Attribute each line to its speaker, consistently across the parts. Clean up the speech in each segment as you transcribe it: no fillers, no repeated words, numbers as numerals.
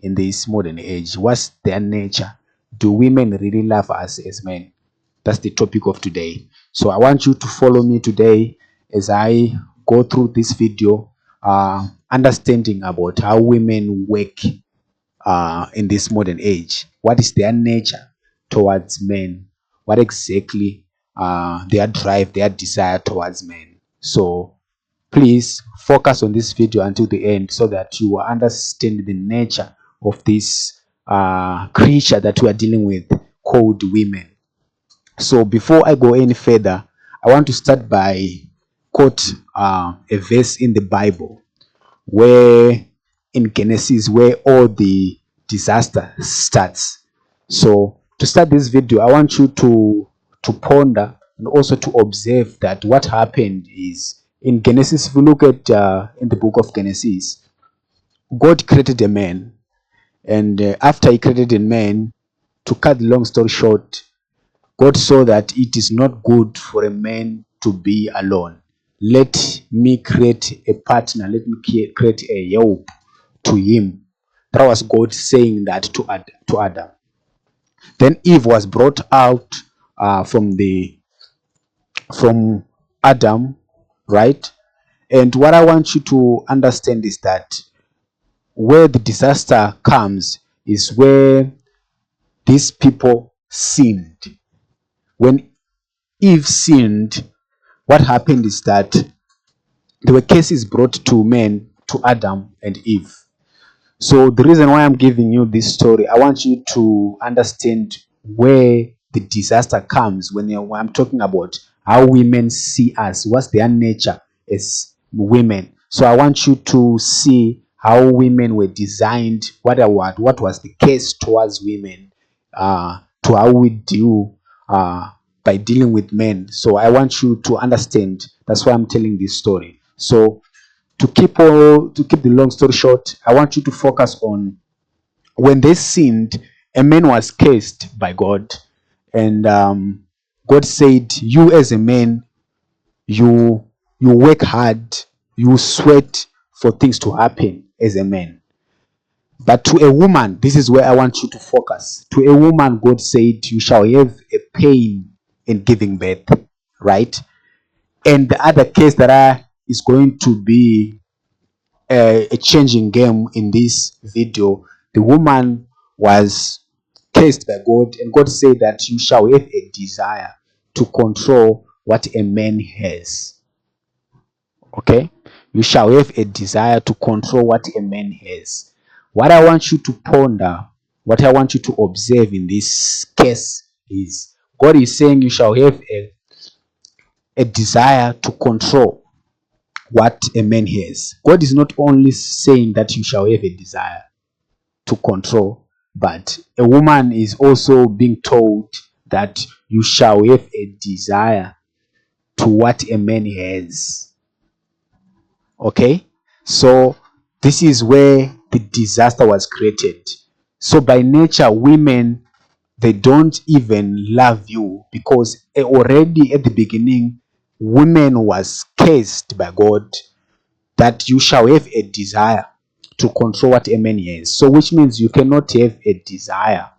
Speaker 1: in this modern age? What's their nature? Do women really love us as men? That's the topic of today. So I want you to follow me today as I go through this video, understanding about how women work in this modern age. What is their nature towards men? What exactly their drive, their desire towards men? So please focus on this video until the end so that you will understand the nature of this creature that we are dealing with called women. So before I go any further, I want to start by quote a verse in the Bible where in Genesis where all the disaster starts. So to start this video, I want you to ponder and also to observe that what happened is in Genesis. If you look at in the book of Genesis, God created a man, and after he created a man, to cut the long story short, God saw that it is not good for a man to be alone. Let me create a partner. Let me create a help to him. That was God saying that to Adam. Then Eve was brought out from Adam, right? And what I want you to understand is that where the disaster comes is where these people sinned. When Eve sinned, what happened is that there were cases brought to men, to Adam and Eve. So the reason why I'm giving you this story, I want you to understand where the disaster comes when I'm talking about how women see us, what's their nature as women. So I want you to see how women were designed, what was the case towards women, to how we deal by dealing with men. So I want you to understand. That's why I'm telling this story. So to keep the long story short, I want you to focus on when they sinned, a man was cursed by God, and God said, "You as a man, you work hard, you sweat for things to happen as a man." But to a woman, this is where I want you to focus. To a woman, God said, "You shall have a pain in giving birth," right? And the other case is going to be a changing game in this video. The woman was cursed by God, and God said that you shall have a desire to control what a man has. Okay? You shall have a desire to control what a man has. What I want you to ponder, what I want you to observe in this case is God is saying you shall have a desire to control what a man has. God is not only saying that you shall have a desire to control, but a woman is also being told that you shall have a desire to what a man has. Okay? So this is where the disaster was created. So by nature, women, they don't even love you because already at the beginning, women was cursed by God that you shall have a desire to control what a man has. So which means you cannot have a desire.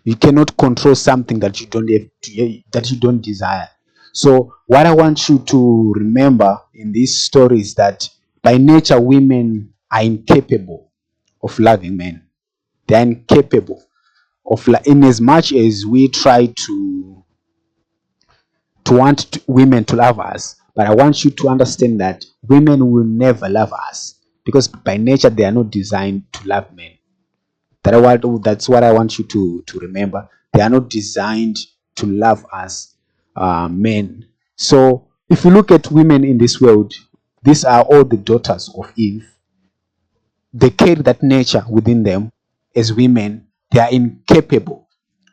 Speaker 1: You cannot control something that you don't have that you don't desire. So what I want you to remember in this story is that by nature women are incapable of loving men. They are incapable of in as much as we try to want women to love us, but I want you to understand that women will never love us because by nature they are not designed to love men. That's what I want you to remember. They are not designed to love us, men. So if you look at women in this world, these are all the daughters of Eve. They carry that nature within them as women. They are incapable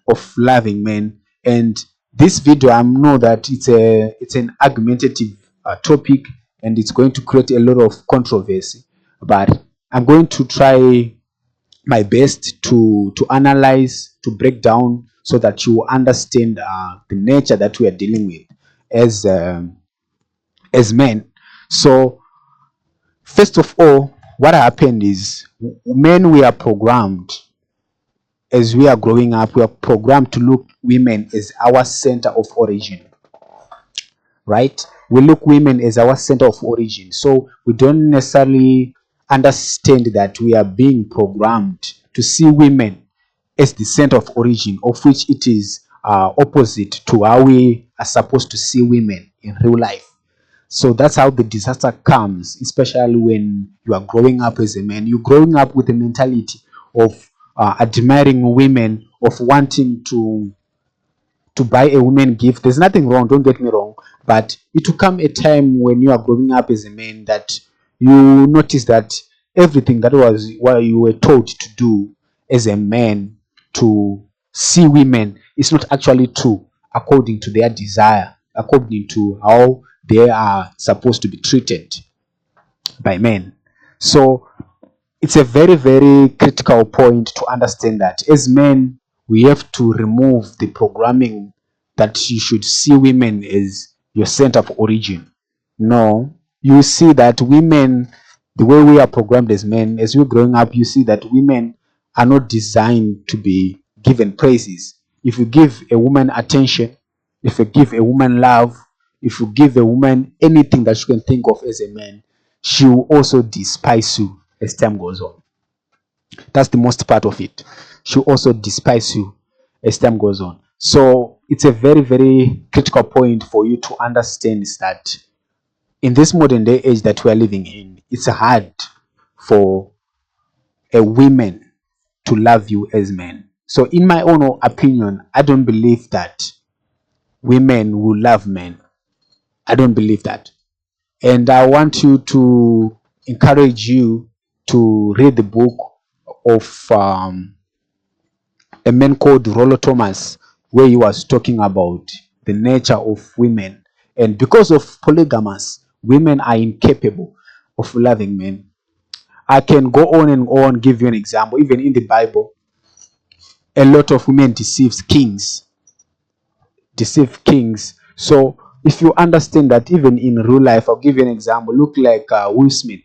Speaker 1: of loving men. And this video, I know that it's an argumentative topic, and it's going to create a lot of controversy. But I'm going to try my best to analyze, to break down, so that you understand the nature that we are dealing with as men. So first of all, what happened is Men, we are programmed as we are growing up, we are programmed to look women as our center of origin, right? We look women as our center of origin. So we don't necessarily understand that we are being programmed to see women as the center of origin, of which it is opposite to how we are supposed to see women in real life. So that's how the disaster comes, especially when you are growing up as a man. You're growing up with the mentality of admiring women, of wanting to buy a woman gift. There's nothing wrong, don't get me wrong, but it will come a time when you are growing up as a man that you notice that everything that was what you were taught to do as a man, to see women, is not actually true according to their desire, according to how they are supposed to be treated by men. So it's a very, very critical point to understand that as men, we have to remove the programming that you should see women as your center of origin. No, you see that women, the way we are programmed as men, as we're growing up, you see that women are not designed to be given praises. If you give a woman attention, if you give a woman love, if you give a woman anything that she can think of as a man, she will also despise you as time goes on. That's the most part of it. She will also despise you as time goes on. So it's a very, very critical point for you to understand is that in this modern day age that we are living in, it's hard for a woman to love you as men. So in my own opinion, I don't believe that women will love men. I don't believe that. And I want you to encourage you to read the book of a man called Rollo Thomas, where he was talking about the nature of women. And because of polygamous, women are incapable of loving men. I can go on and on, give you an example. Even in the Bible, a lot of women deceive kings. So if you understand that even in real life, I'll give you an example. Look like Will Smith.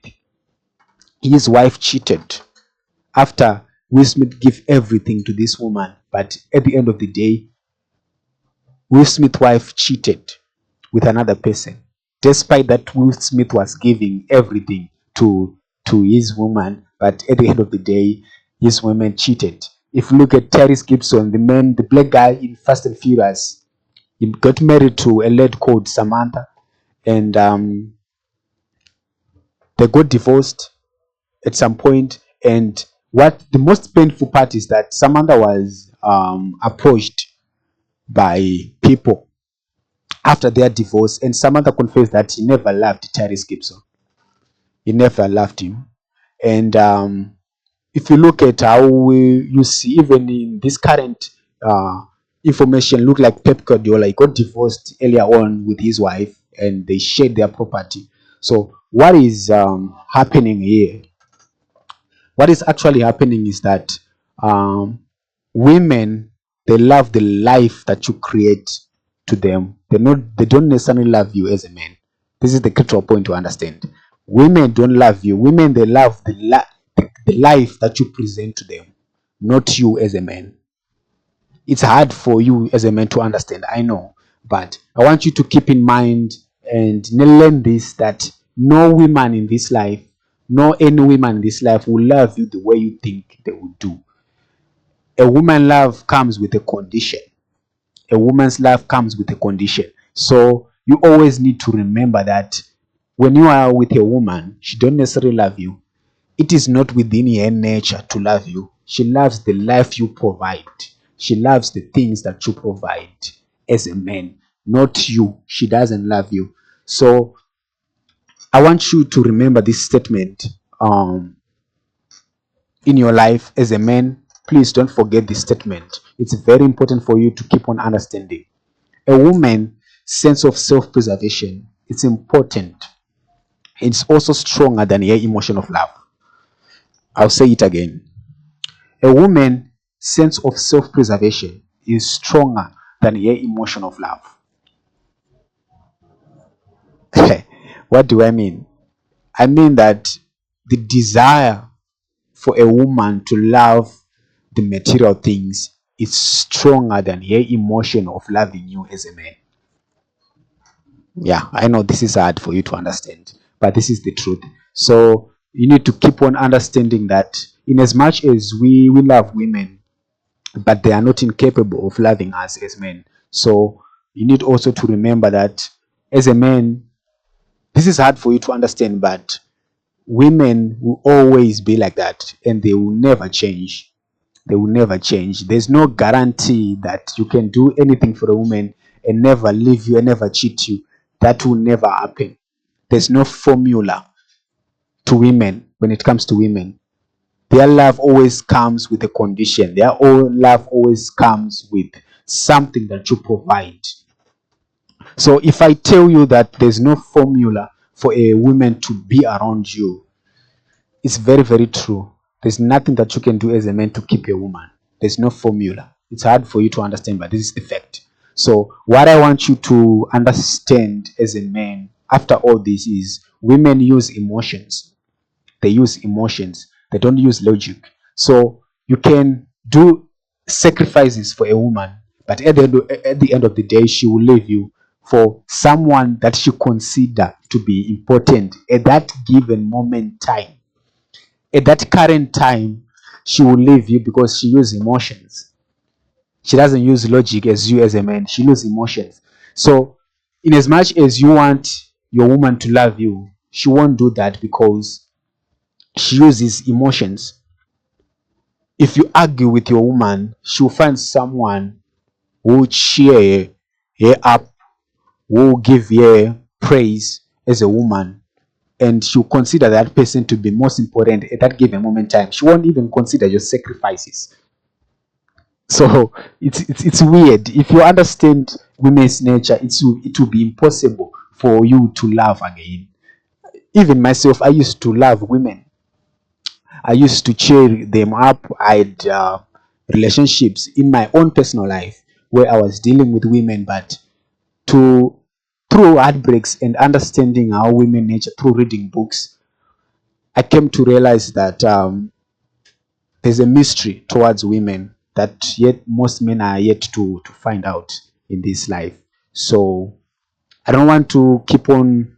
Speaker 1: His wife cheated after Will Smith gave everything to this woman, but at the end of the day, Will Smith's wife cheated with another person, despite that Will Smith was giving everything to his woman, but at the end of the day, his woman cheated. If you look at Terry Gibson, the black guy in Fast and Furious, he got married to a lady called Samantha, and they got divorced at some point. And what the most painful part is that Samantha was approached by people after their divorce, and Samantha confessed that he never loved Tyrese Gibson. He never loved him. And if you look at how you see, even in this current uh, information, look like Pep Guardiola, he got divorced earlier on with his wife, and they shared their property. So what is happening here? What is actually happening is that um, women, they love the life that you create to them. They don't necessarily love you as a man. This is the critical point to understand. Women don't love you. Women, they love the life that you present to them, not you as a man. It's hard for you as a man to understand, I know, but I want you to keep in mind and learn this, that no woman in this life, no any woman in this life will love you the way you think they will do. A woman love comes with a condition. A woman's love comes with a condition. So you always need to remember that when you are with a woman, she don't necessarily love you. It is not within her nature to love you. She loves the life you provide. She loves the things that you provide as a man, not you. She doesn't love you. So I want you to remember this statement in your life as a man. Please don't forget this statement. It's very important for you to keep on understanding. A woman's sense of self-preservation, it's important. It's also stronger than her emotion of love. I'll say it again. A woman's sense of self-preservation is stronger than her emotion of love. What do I mean? I mean that the desire for a woman to love the material things is stronger than her emotion of loving you as a man. Yeah, I know this is hard for you to understand, but this is the truth. So you need to keep on understanding that in as much as we love women, but they are not incapable of loving us as men. So you need also to remember that as a man, this is hard for you to understand, but women will always be like that and they will never change. They will never change. There's no guarantee that you can do anything for a woman and never leave you and never cheat you. That will never happen. There's no formula to women when it comes to women. Their love always comes with a condition. Their own love always comes with something that you provide. So if I tell you that there's no formula for a woman to be around you, it's very, very true. There's nothing that you can do as a man to keep a woman. There's no formula. It's hard for you to understand, but this is the fact. So what I want you to understand as a man after all this is women use emotions. They use emotions. They don't use logic. So you can do sacrifices for a woman, but at the end of the day, she will leave you for someone that she consider to be important at that given moment time. At that current time, she will leave you because she uses emotions. She doesn't use logic as you as a man. She uses emotions. So, in as much as you want your woman to love you, she won't do that because she uses emotions. If you argue with your woman, she'll find someone who will cheer her up, who will give her praise as a woman, and she'll consider that person to be most important at that given moment in time. She won't even consider your sacrifices. So it's weird. If you understand women's nature, it will be impossible for you to love again. Even myself, I used to love women. I used to cheer them up. I had relationships in my own personal life where I was dealing with women, but to through heartbreaks and understanding how women nature through reading books, I came to realize that there's a mystery towards women that yet most men are yet to find out in this life. So I don't want to keep on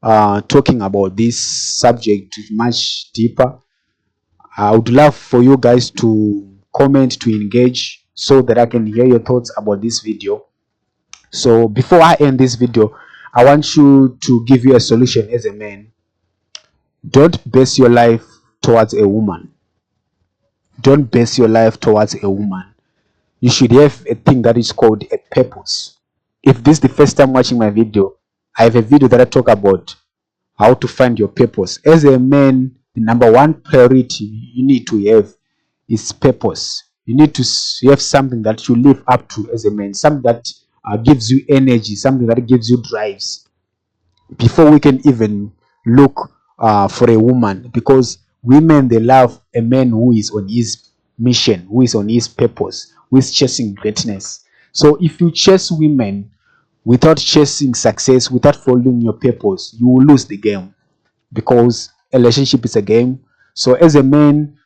Speaker 1: talking about this subject much deeper. I would love for you guys to comment, to engage, so that I can hear your thoughts about this video. So before I end this video, I want you to give you a solution as a man. Don't base your life towards a woman. Don't base your life towards a woman. You should have a thing that is called a purpose. If this is the first time watching my video, I have a video that I talk about how to find your purpose. As a man, the number one priority you need to have is purpose. You need to have something that you live up to as a man, something that gives you energy, something that gives you drives before we can even look for a woman, because women, they love a man who is on his mission, who is on his purpose, who is chasing greatness. So if you chase women without chasing success, without following your purpose, you will lose the game, because a relationship is a game. So as a man,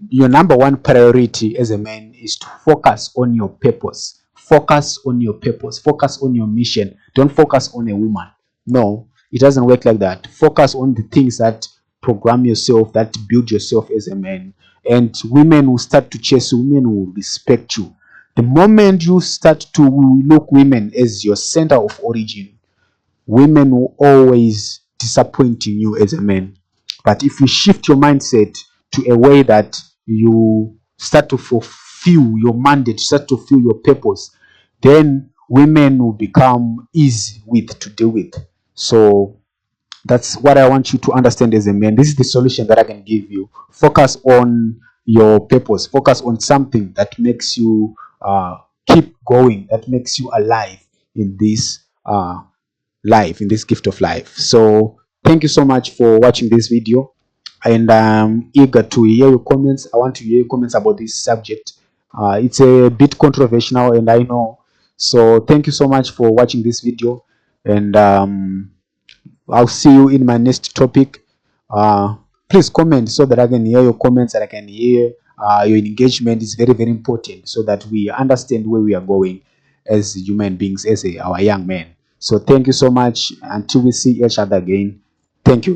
Speaker 1: your number one priority as a man is to focus on your purpose. Focus on your purpose. Focus on your mission. Don't focus on a woman. No, it doesn't work like that. Focus on the things that program yourself, that build yourself as a man. And women will start to chase you. Women will respect you. The moment you start to look women as your center of origin, women will always disappoint in you as a man. But if you shift your mindset to a way that you start to fulfill your mandate, start to fulfill your purpose, then women will become easy with to deal with. So that's what I want you to understand as a man. This is the solution that I can give you. Focus on your purpose. Focus on something that makes you keep going, that makes you alive in this life, in this gift of life. So thank you so much for watching this video, and I'm eager to hear your comments. I want to hear your comments about this subject. It's a bit controversial, and I know. So thank you so much for watching this video, and I'll see you in my next topic. Please comment so that I can hear your comments and I can hear your engagement. Is very, very important so that we understand where we are going as human beings, as our young men. So thank you so much. Until we see each other again. Thank you.